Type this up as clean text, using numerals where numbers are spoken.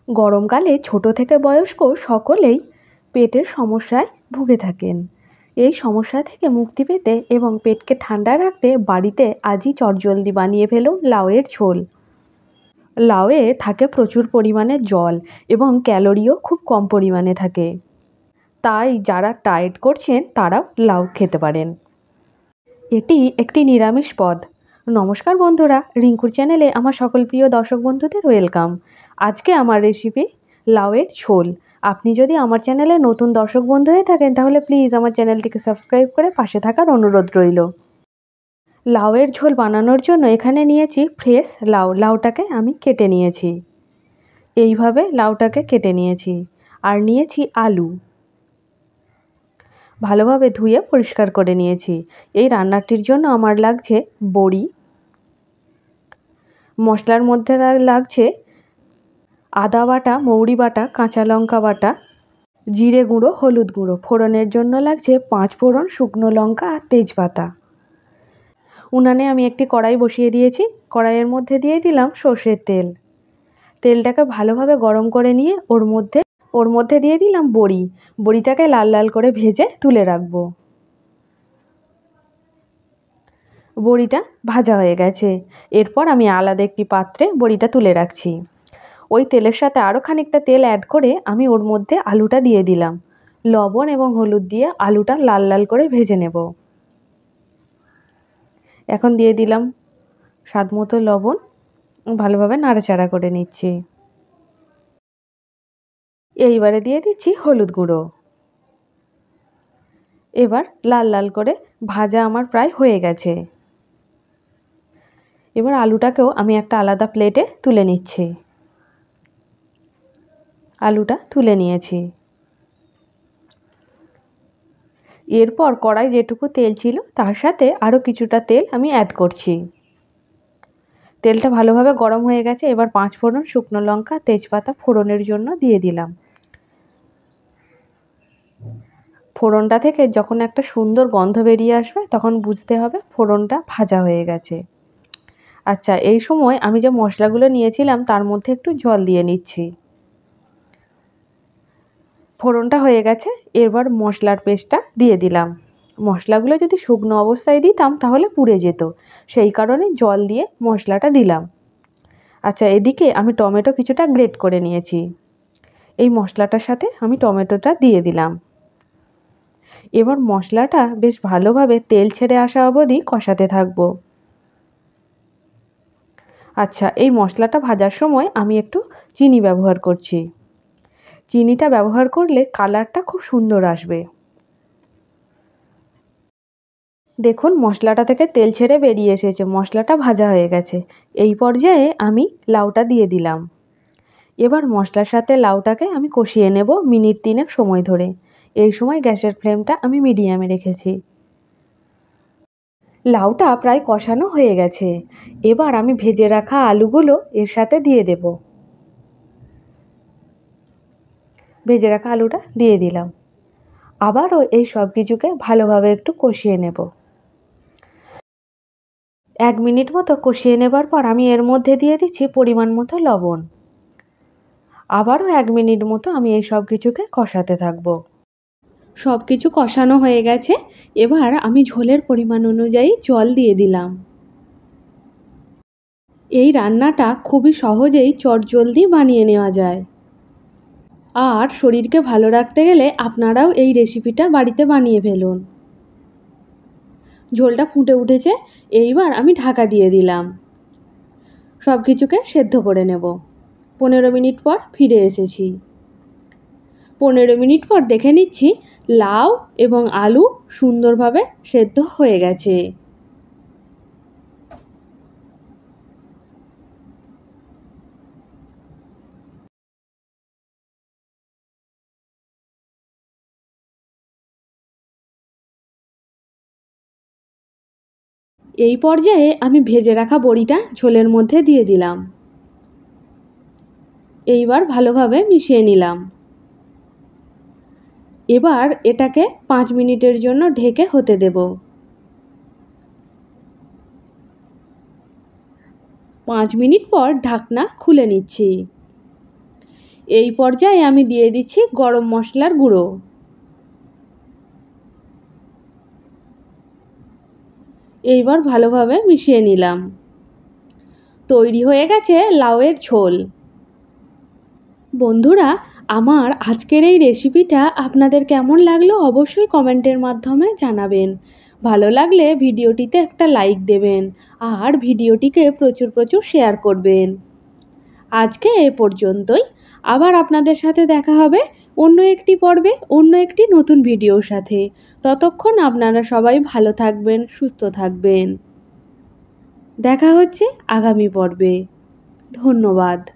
গরমকালে ছোট থেকে বয়স্ক সকলেই পেটের সমস্যায় ভুগে থাকেন। এই সমস্যা থেকে মুক্তি পেতে এবং পেটকে ঠান্ডা রাখতে বাড়িতে আজই চটজলদি বানিয়ে ফেলুন লাউয়ের ঝোল। লাউয়ে থাকে প্রচুর পরিমাণে জল এবং ক্যালোরিও খুব কম পরিমাণে থাকে, তাই যারা ডায়েট করছেন তারাও লাউ খেতে পারেন। এটি একটি নিরামিষ পদ। নমস্কার বন্ধুরা, রিঙ্কুর চ্যানেলে আমার সকল প্রিয় দর্শক বন্ধুদের ওয়েলকাম। আজকে আমার রেসিপি লাউয়ের ঝোল। আপনি যদি আমার চ্যানেলে নতুন দর্শক বন্ধু হয়ে থাকেন তাহলে প্লিজ আমার চ্যানেলটিকে সাবস্ক্রাইব করে পাশে থাকার অনুরোধ রইল। লাউয়ের ঝোল বানানোর জন্য এখানে নিয়েছি ফ্রেশ লাউটাকে আমি কেটে নিয়েছি, এইভাবে লাউটাকে কেটে নিয়েছি। আর নিয়েছি আলু, ভালোভাবে ধুয়ে পরিষ্কার করে নিয়েছি। এই রান্নাটির জন্য আমার লাগছে বড়ি, মশলার মধ্যে লাগছে আদা বাটা, মৌরি বাটা, কাঁচা লঙ্কা বাটা, জিরে গুঁড়ো, হলুদ গুঁড়ো। ফোড়নের জন্য লাগছে 5 ফোড়ন, শুকনো লঙ্কা আর তেজপাতা। উনানে আমি একটি কড়াই বসিয়ে দিয়েছি। কড়াইয়ের মধ্যে দিয়ে দিলাম সর্ষের তেল। তেলটাকে ভালোভাবে গরম করে নিয়ে ওর মধ্যে দিয়ে দিলাম বড়িটাকে লাল লাল করে ভেজে তুলে রাখবো। বড়িটা ভাজা হয়ে গেছে। এরপর আমি আলাদা একটি পাত্রে বড়িটা তুলে রাখছি। ওই তেলের সাথে আরও খানিকটা তেল অ্যাড করে আমি ওর মধ্যে আলুটা দিয়ে দিলাম। লবণ এবং হলুদ দিয়ে আলুটা লাল লাল করে ভেজে নেব। এখন দিয়ে দিলাম স্বাদ মতো লবণ, ভালোভাবে নাড়াচাড়া করে নিচ্ছি। এইবারে দিয়ে দিচ্ছি হলুদ গুঁড়ো। এবার লাল লাল করে ভাজা আমার প্রায় হয়ে গেছে। এবার আলুটাকেও আমি একটা আলাদা প্লেটে তুলে নিচ্ছি। আলুটা তুলে নিয়েছি। এরপর কড়াই যেটুকু তেল ছিল তার সাথে আরও কিছুটা তেল আমি অ্যাড করছি। তেলটা ভালোভাবে গরম হয়ে গেছে। এবার 5 ফোড়ন, শুকনো লঙ্কা, তেজপাতা ফোড়নের জন্য দিয়ে দিলাম। ফোড়নটা থেকে যখন একটা সুন্দর গন্ধ বেরিয়ে আসবে তখন বুঝতে হবে ফোড়নটা ভাজা হয়ে গেছে। আচ্ছা, এই সময় আমি যে মশলাগুলো নিয়েছিলাম তার মধ্যে একটু জল দিয়ে নিচ্ছি। ফোড়নটা হয়ে গেছে। এবার মশলার পেস্টটা দিয়ে দিলাম। মশলাগুলো যদি শুকনো অবস্থায় দিতাম তাহলে পুড়ে যেত, সেই কারণে জল দিয়ে মশলাটা দিলাম। আচ্ছা, এদিকে আমি টমেটো কিছুটা গ্রেট করে নিয়েছি। এই মশলাটার সাথে আমি টমেটোটা দিয়ে দিলাম। এবার মশলাটা বেশ ভালোভাবে তেল ছেড়ে আসা অবধি কষাতে থাকবো। আচ্ছা, এই মশলাটা ভাজার সময় আমি একটু চিনি ব্যবহার করছি। চিনিটা ব্যবহার করলে কালারটা খুব সুন্দর আসবে। দেখুন মশলাটা থেকে তেল ছেড়ে বেরিয়ে এসেছে, মশলাটা ভাজা হয়ে গেছে। এই পর্যায়ে আমি লাউটা দিয়ে দিলাম। এবার মশলার সাথে লাউটাকে আমি কষিয়ে নেব মিনিট 3 সময় ধরে। এই সময় গ্যাসের ফ্লেমটা আমি মিডিয়ামে রেখেছি। লাউটা প্রায় কষানো হয়ে গেছে। এবার আমি ভেজে রাখা আলুগুলো এর সাথে দিয়ে দেব। ভেজে রাখা আলুটা দিয়ে দিলাম। আবারও এই সব কিছুকে ভালোভাবে একটু কষিয়ে নেব। 1 মিনিট মতো কষিয়ে নেবার পর আমি এর মধ্যে দিয়ে দিচ্ছি পরিমাণ মতো লবণ। আবারও 1 মিনিট মতো আমি এই সব কিছুকে কষাতে থাকবো। সব কিছু কষানো হয়ে গেছে। এবার আমি ঝোলের পরিমাণ অনুযায়ী জল দিয়ে দিলাম। এই রান্নাটা খুবই সহজেই চটজলদি বানিয়ে নেওয়া যায়। আর শরীরকে ভালো রাখতে গেলে আপনারাও এই রেসিপিটা বাড়িতে বানিয়ে ফেলুন। ঝোলটা ফুটে উঠেছে। এইবার আমি ঢাকা দিয়ে দিলাম। সব কিছুকে সেদ্ধ করে নেব। 15 মিনিট পর ফিরে এসেছি। 15 মিনিট পর দেখে নিচ্ছি লাউ এবং আলু সুন্দরভাবে সেদ্ধ হয়ে গেছে। এই পর্যায়ে আমি ভেজে রাখা বড়িটা ঝোলের মধ্যে দিয়ে দিলাম। এইবার ভালোভাবে মিশিয়ে নিলাম। এবার এটাকে 5 মিনিটের জন্য ঢেকে হতে দেব। 5 মিনিট পর ঢাকনা খুলে নিচ্ছি। এই পর্যায়ে আমি দিয়ে দিচ্ছি গরম মশলার গুঁড়ো। এইবার ভালোভাবে মিশিয়ে নিলাম। তৈরি হয়ে গেছে লাউয়ের ঝোল। বন্ধুরা, আমার আজকের এই রেসিপিটা আপনাদের কেমন লাগলো অবশ্যই কমেন্টের মাধ্যমে জানাবেন। ভালো লাগলে ভিডিওটিতে একটা লাইক দেবেন আর ভিডিওটিকে প্রচুর প্রচুর শেয়ার করবেন। আজকে এ পর্যন্তই। আবার আপনাদের সাথে দেখা হবে অন্য একটি পর্বে, অন্য একটি নতুন ভিডিওর সাথে। ততক্ষণ আপনারা সবাই ভালো থাকবেন, সুস্থ থাকবেন। দেখা হচ্ছে আগামী পর্বে। ধন্যবাদ।